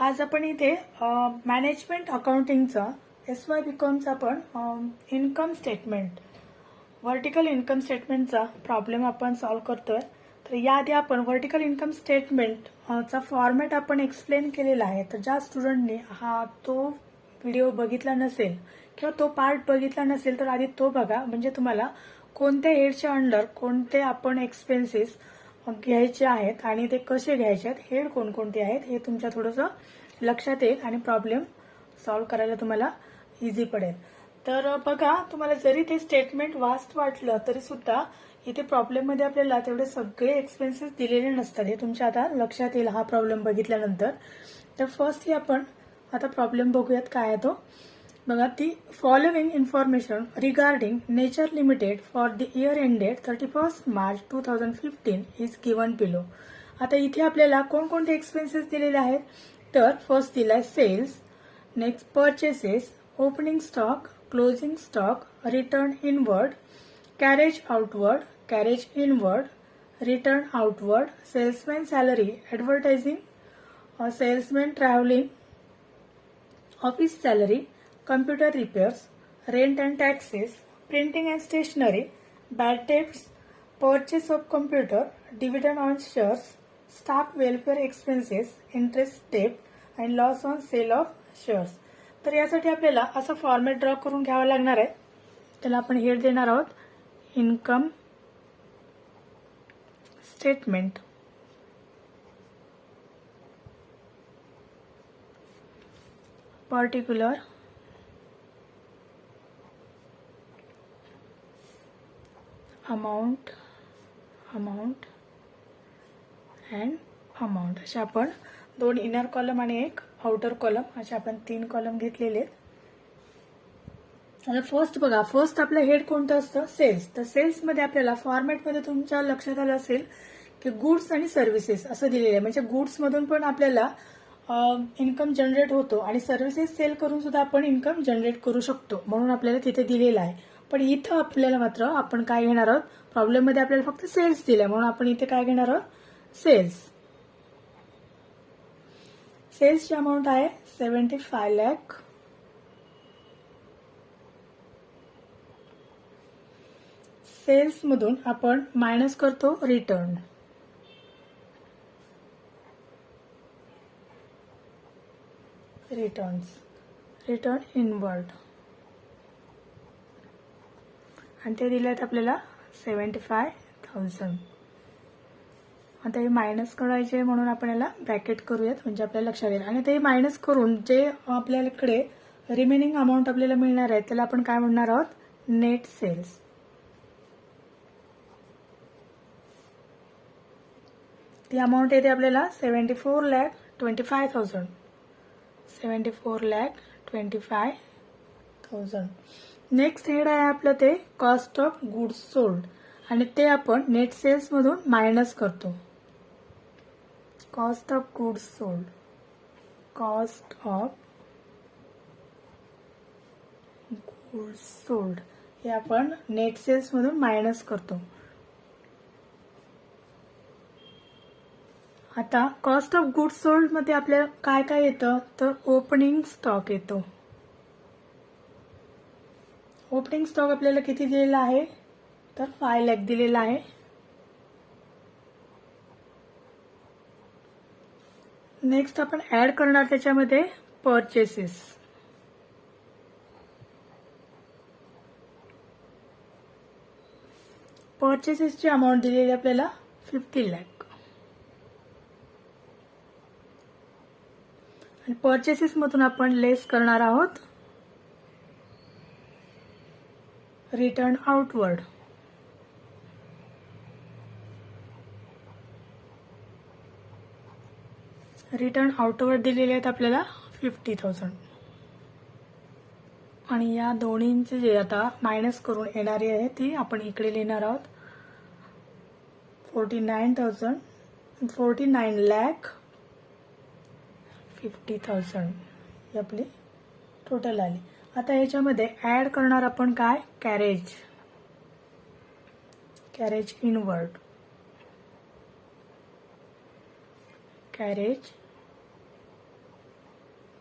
आज आपण इथे मॅनेजमेंट अकाउंटिंगचा SY बीकॉमचा आपण इन्कम स्टेटमेंट व्हर्टिकल इन्कम स्टेटमेंटचा प्रॉब्लेम आपण सॉल्व्ह करतोय. तर याआधी आपण व्हर्टिकल इन्कम स्टेटमेंट चा फॉर्मॅट आपण एक्सप्लेन केलेला आहे. तर ज्या स्टुडंटने तो व्हिडिओ बघितला नसेल किंवा तो पार्ट बघितला नसेल तर आधी तो बघा, म्हणजे तुम्हाला कोणत्या हेडच्या अंडर कोणते आपण एक्सपेन्सेस घ्यायचे आहेत आणि ते कसे घ्यायचे आहेत, हेड कोणकोणते आहेत हे तुमच्या थोडंसं लक्षात येईल आणि प्रॉब्लेम सॉल्व्ह करायला तुम्हाला इझी पडेल. तर बघा, तुम्हाला जरी ते स्टेटमेंट वास्ट वाटलं तरी सुद्धा इथे प्रॉब्लेममध्ये आपल्याला तेवढे सगळे एक्सपेन्सेस दिलेले नसतात. हे तुमच्या आता लक्षात येईल हा प्रॉब्लेम बघितल्यानंतर. तर फर्स्टली आपण आता प्रॉब्लेम बघूयात काय आहे तो. बघा, ती following information regarding nature limited for the year ended 31 March 2015 is given below. आता इथे आपल्याला कोणकोणते एक्सपेन्सेस दिलेले आहेत, तर फर्स्ट दिलाय sales, next purchases, opening stock, closing stock, return inward, carriage outward, carriage inward, return outward, salesman salary, advertising, salesman travelling, office salary, computer repairs, rent and taxes, printing and stationery, bad debts, purchase of computer, dividend on shares, staff welfare expenses, interest debt, and loss on sale of shares. तर यासाठी आपल्याला असं format draw करून घ्यावं लागणार आहे. त्याला आपण हेड देणार आहोत income statement. Particular amount and amount असे आपण दोन इनर कॉलम आणि एक आउटर कॉलम असे आपण 3 कॉलम घेतलेले आहेत. आता फर्स्ट बघा, फर्स्ट आपलं हेड कोणतं असतं, सेल्स. तर सेल्समध्ये आपल्याला फॉर्मॅटमध्ये तुमच्या लक्षात आलं असेल की गुड्स आणि सर्व्हिसेस असं दिलेलं आहे. म्हणजे गुड्समधून पण आपल्याला इन्कम जनरेट होतो आणि सर्व्हिसेस सेल करून सुद्धा आपण इन्कम जनरेट करू शकतो, म्हणून आपल्याला तिथे दिलेलं आहे. पण इथं आपल्याला मात्र आपण काय घेणार आहोत, प्रॉब्लेममध्ये आपल्याला फक्त सेल्स दिले म्हणून आपण इथे काय घेणार आहोत, सेल्स. सेल्सची अमाऊंट आहे 75 लाख. सेल्स मधून आपण मायनस करतो रिटर्न. रिटर्न इनवर्ड आणि ते दिले आहेत आपल्याला 75,000. आता हे मायनस करायचे म्हणून आपण याला ब्रॅकेट करूयात, म्हणजे आपल्याला लक्षात येईल. आणि ते मायनस करून जे आपल्याकडे रिमेनिंग अमाऊंट आपल्याला मिळणार आहे त्याला आपण काय म्हणणार आहोत, नेट सेल्स. ती अमाऊंट येते आपल्याला 74,25,000. 74,25,000. नेक्स्ट हेड आहे आपलं ते कॉस्ट ऑफ गुड्स सोल्ड आणि ते आपण नेट सेल्स मधून मायनस करतो. Cost of goods sold, cost of goods sold हे आपण नेट सेल्स मधून मायनस करतो. आता कॉस्ट ऑफ गुड्स सोल्ड मध्ये आपल्याला काय काय येतं, तर ओपनिंग स्टॉक येतो. ओपनिंग स्टॉक आपल्याला किती दिलेला आहे, तर 5 लाख दिलेला आहे. नेक्स्ट आपण ऍड करणार त्याच्यामध्ये परचेसेस. परचेसेसची अमाऊंट दिलेली आपल्याला 50 लाख. आणि परचेसेस मधून आपण लेस करणार आहोत रिटर्न आउटवर्ड. रिटर्न आउटवर्ड दिलेले आहेत आपल्याला 50,000. आणि या दोन्हींचे जे आता मायनस करून येणारी आहे ती आपण इकडे लिहिणार आहोत 49,50,000 ही आपली टोटल आली. आता ह्याच्यामध्ये ऍड करणार आपण काय, carriage inward. Carriage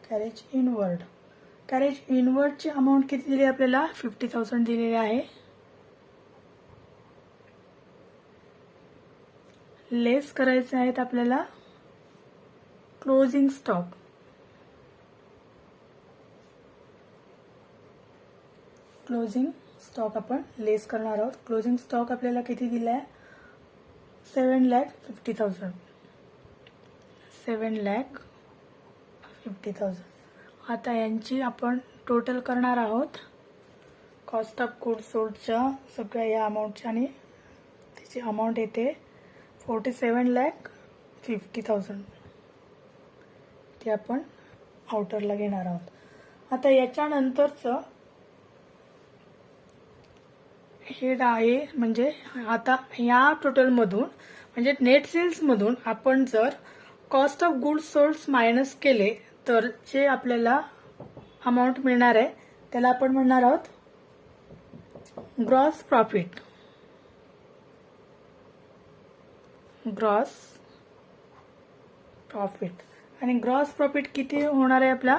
carriage inward. Carriage इनवर्डची अमाऊंट किती दिली आपल्याला? 50,000 दिलेली आहे. लेस करायचे आहेत आपल्याला क्लोजिंग स्टॉक. क्लोजिंग स्टॉक आपण लेस करणार आहोत. क्लोजिंग स्टॉक आपल्याला किती दिला आहे? 7,50,000. 7,50,000. आता यांची आपण टोटल करणार आहोत. कॉस्ट ऑफ गुड्स सोल्डच्या सगळ्या या अमाऊंटच्या आणि त्याची अमाऊंट येते 47,50,000. ती आपण आउटरला घेणार आहोत. आता याच्यानंतरचं हेड आहे म्हणजे आता या टोटलमधून म्हणजे नेट सेल्समधून आपण जर cost of goods sold minus केले तर जे आपल्याला अमाऊंट मिळणार आहे त्याला आपण म्हणणार आहोत ग्रॉस प्रॉफिट. Gross profit. आणि ग्रॉस प्रॉफिट किती होणार आहे आपला?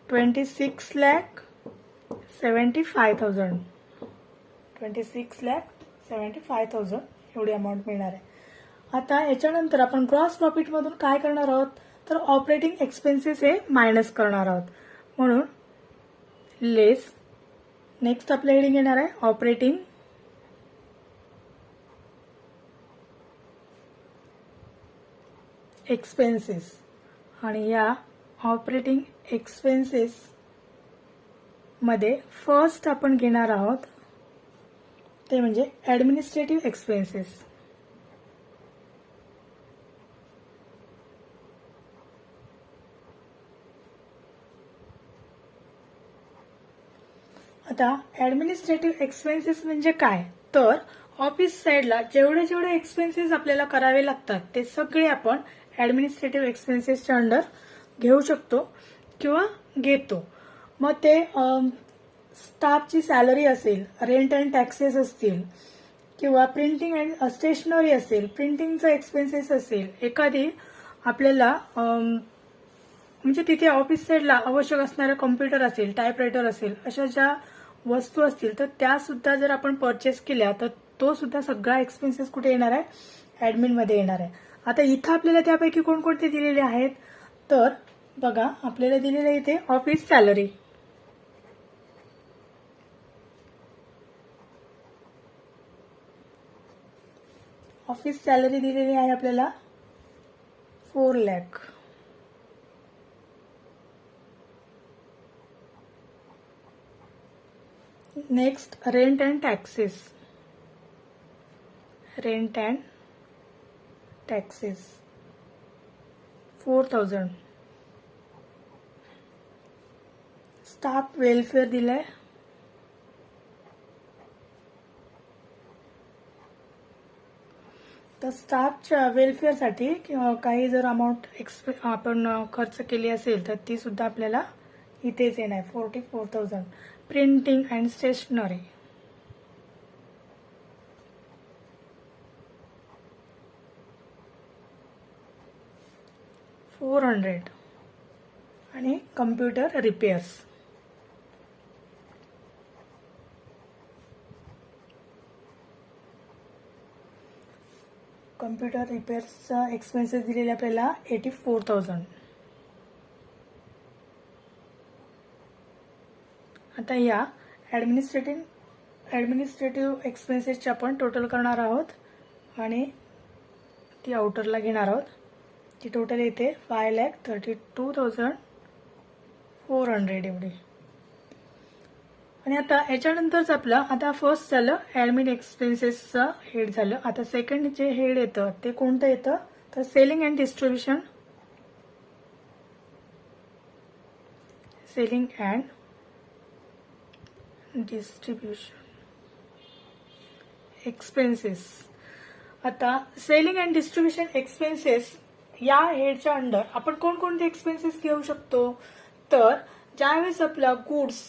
26,75,000. 26,75,000 एवढी अमाऊंट मिळणार आहे. आता याच्यानंतर आपण ग्रॉस प्रॉफिटमधून काय करणार आहोत तर ऑपरेटिंग एक्सपेन्सेस हे मायनस करणार आहोत. म्हणून लेस. नेक्स्ट आपलं हेडिंग येणार आहे ऑपरेटिंग एक्सपेन्सेस. आणि या ऑपरेटिंग एक्सपेन्सेस मध्ये फर्स्ट आपण घेणार आहोत ते म्हणजे ॲडमिनिस्ट्रेटिव्ह एक्सपेन्सेस. आता ॲडमिनिस्ट्रेटिव्ह एक्सपेन्सेस म्हणजे काय तर ऑफिस साईडला जेवढे जेवढे एक्सपेन्सेस आपल्याला करावे लागतात ते सगळे आपण ॲडमिनिस्ट्रेटिव्ह एक्सपेन्सेसच्या अंडर घेऊ शकतो किंवा घेतो. मग ते स्टाफची सॅलरी असेल, रेंट अँड टॅक्सेस असतील किंवा प्रिंटिंग अँड स्टेशनरी असेल, प्रिंटिंगचा एक्सपेन्सेस असेल, एखादी आपल्याला म्हणजे तिथे ऑफिस साईडला आवश्यक असणारा कॉम्प्युटर असेल, टाईपरायटर असेल, अशा ज्या वस्तू असतील तर त्या सुद्धा जर आपण परचेस केल्या तर तो सुद्धा सगळा एक्सपेन्सेस कुठे येणार आहे? ॲडमिनमध्ये येणार आहे. आता इथं आपल्याला त्यापैकी कोणकोणते दिलेले आहेत तर बघा आपल्याला दिलेले इथे ऑफिस सॅलरी. ऑफिस सॅलरी दिलेली आहे आपल्याला 4 lakh. Next rent and taxes. Rent and taxes 4,000. Staff welfare दिलाय तर स्टाफच्या वेलफेअरसाठी काही जर अमाऊंट आपण खर्च केली असेल तर ती सुद्धा आपल्याला इथेच येणार 44,000. प्रिंटिंग अँड स्टेशनरी 400 आणि कम्प्युटर रिपेअर्स. कम्प्युटर रिपेअर्सचा एक्सपेन्सेस दिलेले आपल्याला 84,000. आता या ॲडमिनिस्ट्रेटिव्ह एक्सपेन्सेसचे आपण टोटल करणार आहोत आणि ती आउटरला घेणार आहोत. ती टोटल येते 5,32,400 एवढी. आणि आता याच्यानंतरच आपलं आता फर्स्ट झालं ॲडमिन एक्सपेन्सेसचं हेड झालं. आता सेकंड जे हेड येतं ते कोणतं येतं तर selling and distribution. Selling and distribution expenses. आता सेलिंग अँड डिस्ट्रीब्युशन एक्सपेन्सेस या हेडच्या अंडर आपण कोणकोणते एक्सपेन्सेस घेऊ शकतो तर ज्यावेळेस आपला गुड्स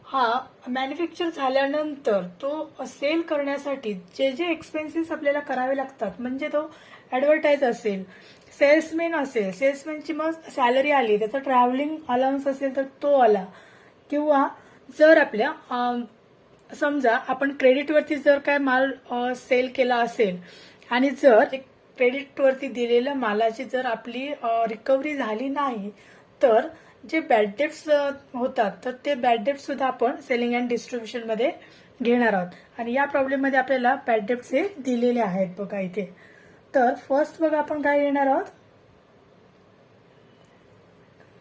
हा मॅन्युफॅक्चर झाल्यानंतर तो सेल करण्यासाठी जे जे एक्सपेन्सेस आपल्याला करावे लागतात म्हणजे तो ॲडव्हर्टाईज असेल, सेल्समॅन असेल, सेल्समॅनची मग सॅलरी आली, त्याचा ट्रॅव्हलिंग अलाउन्स असेल तर तो आला. किंवा जर आपल्या समजा आपण क्रेडिटवरती जर काय माल सेल केला असेल आणि जर क्रेडिटवरती दिलेल्या मालाची जर आपली रिकव्हरी झाली नाही तर जे बॅड डेट्स होतात तर ते बॅड डेट्स सुद्धा आपण सेलिंग अँड डिस्ट्रीब्युशन मध्ये घेणार आहोत. आणि या प्रॉब्लेम मध्ये आपल्याला बॅड डेट्स हे दिलेले आहेत बघा इथे. तर फर्स्ट बघा आपण काय घेणार आहोत,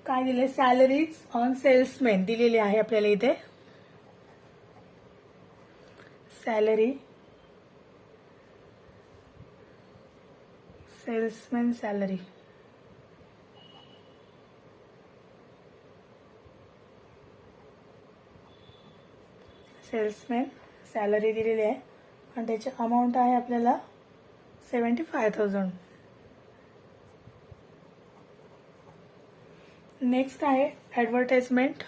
काय दिले, सॅलरीज ऑन सेल्समॅन दिलेली आहे आपल्याला इथे. Salary, salesman salary, salesman salary दिलेली आहे आणि त्याची अमाऊंट आहे आपल्याला 75,000. नेक्स्ट आहे ऍडव्हर्टाइजमेंट.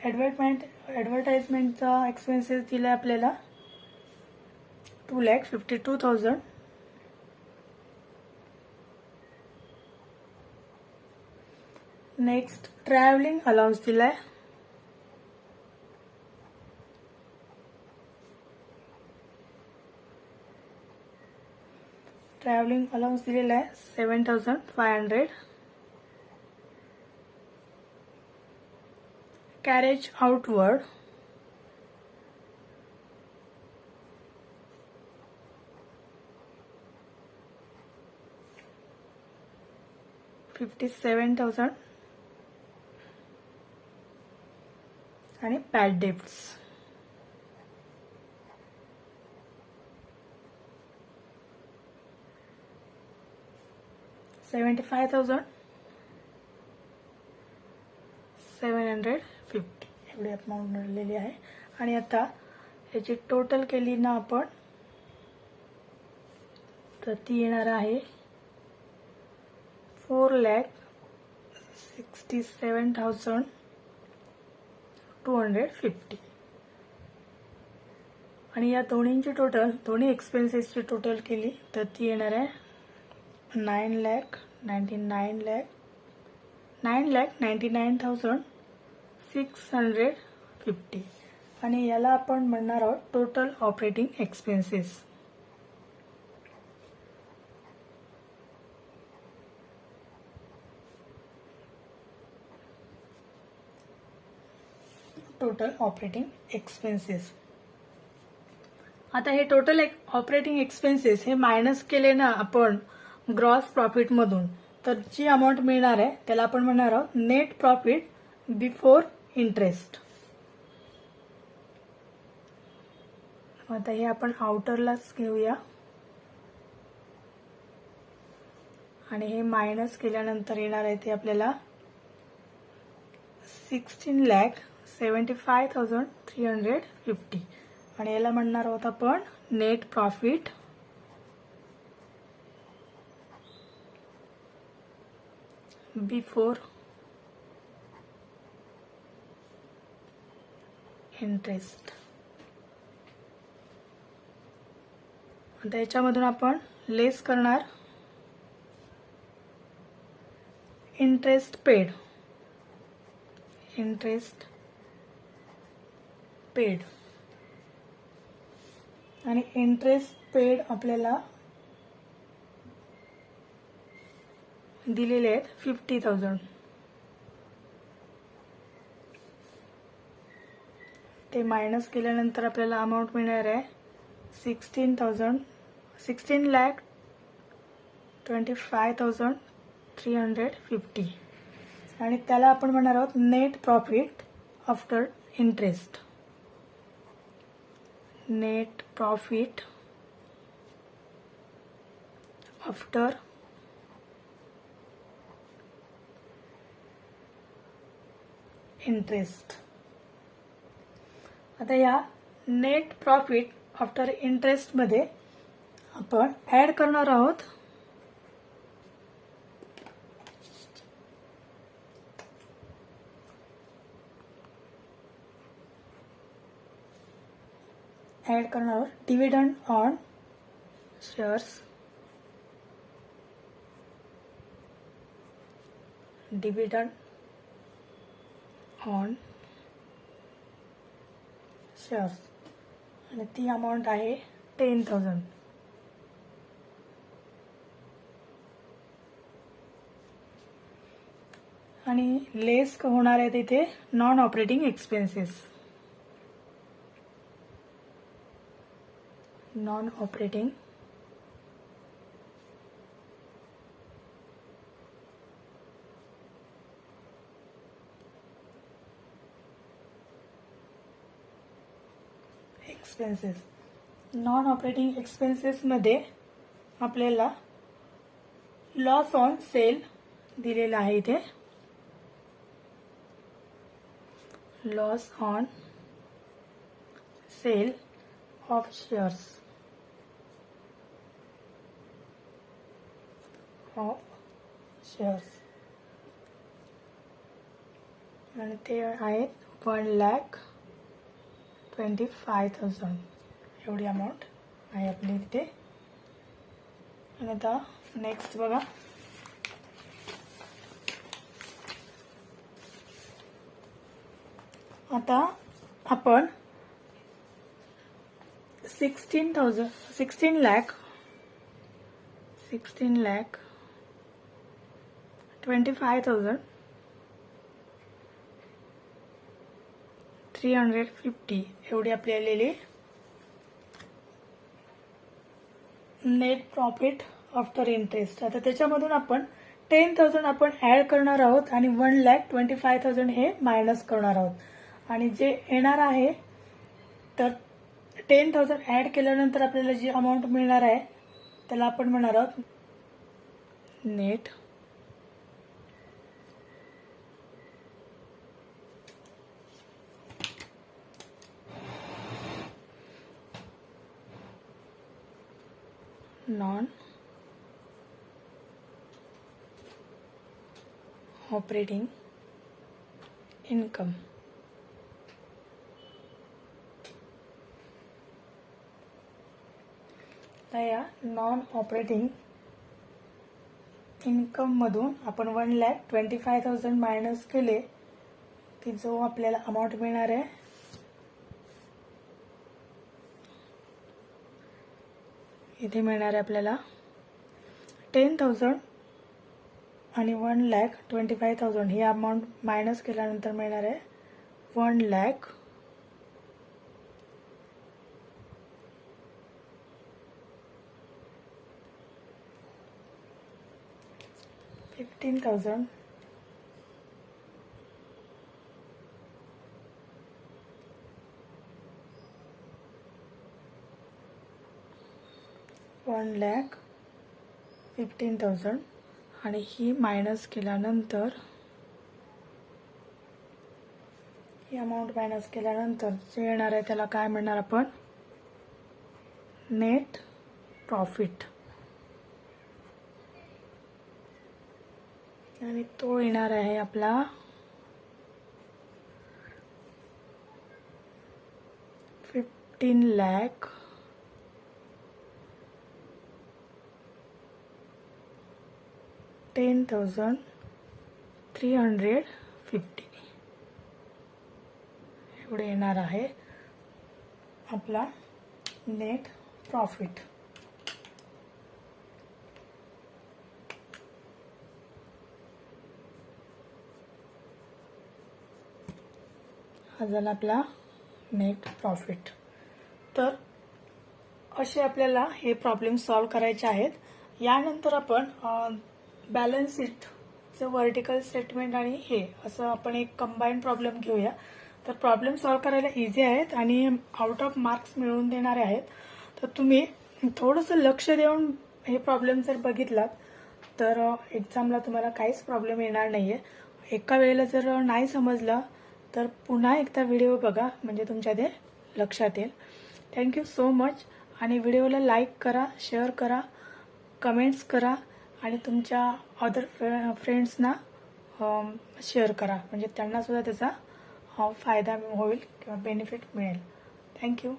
ऍडव्हर्टाइजमेंटचा एक्सपेन्सेस दिला आपल्याला 2,52,000. नेक्स्ट ट्रॅव्हलिंग अलाउन्स दिलाय ट्रॅव्हलिंग अलाउन्स दिलेला आहे 7,500. कॅरेज आउटवर्ड $57,000 आणि बॅड डेट्स $75,750 एवढी अमाऊंट मिळालेली आहे. आणि आता याची टोटल केली ना आपण तर ती येणार आहे 4,67,250. आणि या दोन्हींची टोटल, दोन्ही एक्सपेन्सेसची टोटल केली तर ती येणार आहे 9,99,650. आणि याला आपण म्हणणार आहोत total operating expenses. Total operating expenses. आता हे टोटल ऑपरेटिंग एक्सपेन्सेस हे मायनस केले ना आपण ग्रॉस प्रॉफिट मधून तर जी अमाऊंट मिळणार आहे त्याला आपण म्हणणार आहोत नेट प्रॉफिट बिफोर इंटरेस्ट. आता हे आपण आउटरलाच घेऊया आणि हे मायनस केल्यानंतर येणार आहे ते आपल्याला 16,75,350. आणि याला म्हणणार आहोत आपण नेट प्रॉफिट बिफोर इंटरेस्ट. आता याच्यामधून आपण लेस करणार इंटरेस्ट पेड. आणि इंटरेस्ट पेड आपल्याला दिलेले आहेत 50,000. ते मायनस केल्यानंतर आपल्याला अमाऊंट मिळणार आहे 16,25,350. आणि त्याला आपण म्हणणार आहोत net profit after interest. Net profit after interest. आता या नेट प्रॉफिट आफ्टर इंटरेस्ट मध्ये आपण ऍड करणार आहोत ॲड करणार आहोत dividend on shares, dividend on shares आणि ती अमाऊंट आहे 10,000. आणि लेस होणार आहे तिथे non operating expenses. Non operating expenses. Non operating एक्सपेन्सेसमध्ये आपल्याला लॉस ऑन सेल दिलेला आहे इथे. Loss on sale of shares आणि ते आहेत 1,25,000 एवढी अमाऊंट आहे आपली इथे. आणि आता नेक्स्ट बघा, आता आपण 16 लाख 25,350 एवढी आपली आलेली नेट प्रॉफिट आफ्टर इंटरेस्ट. आता त्याच्यामधून आपण 10,000 आपण ॲड करणार आहोत आणि 1,25,000 हे मायनस करणार आहोत. आणि जे येणार आहे तर 10,000 ॲड केल्यानंतर आपल्याला जी अमाऊंट मिळणार आहे त्याला आपण म्हणणार आहोत नेट नॉन ऑपरेटिंग इन्कम. तर या नॉन ऑपरेटिंग इन्कममधून आपण 1,25,000 मायनस केले की जो आपल्याला अमाऊंट मिळणार आहे इथे मिळणार आहे आपल्याला 10,000 आणि 1,25,000 ही अमाऊंट मायनस केल्यानंतर मिळणार आहे 1,15,000 1,15,000 आणि ही मायनस केल्यानंतर ही अमाऊंट मायनस केल्यानंतर जे येणार आहे त्याला काय म्हणणार आपण नेट प्रॉफिट. आणि तो येणार आहे आपला 15,10,350 एवढे येणार आहे आपला नेट प्रॉफिट. हा झाला आपला नेट प्रॉफिट. तर असे आपल्याला हे प्रॉब्लेम सॉल्व करायचे आहेत. यानंतर आपण बॅलन्स शीटचं व्हर्टिकल स्टेटमेंट आणि हे असं आपण एक कंबाईंड प्रॉब्लेम घेऊया. तर प्रॉब्लेम सॉल्व करायला इझी आहेत आणि आउट ऑफ मार्क्स मिळवून देणारे आहेत. तर तुम्ही थोडंसं लक्ष देऊन हे प्रॉब्लेम जर बघितलात तर एक्झामला तुम्हाला काहीच प्रॉब्लेम येणार नाही आहे. एका वेळेला जर नाही समजलं तर पुन्हा एकदा व्हिडिओ बघा म्हणजे तुमच्या ते लक्षात येईल. Thank you so much. आणि व्हिडिओला लाईक करा, शेअर करा, कमेंट्स करा आणि तुमच्या अदर फ्रेंड्सना शेअर करा म्हणजे त्यांनासुद्धा त्याचा फायदा होईल किंवा बेनिफिट मिळेल. थँक्यू.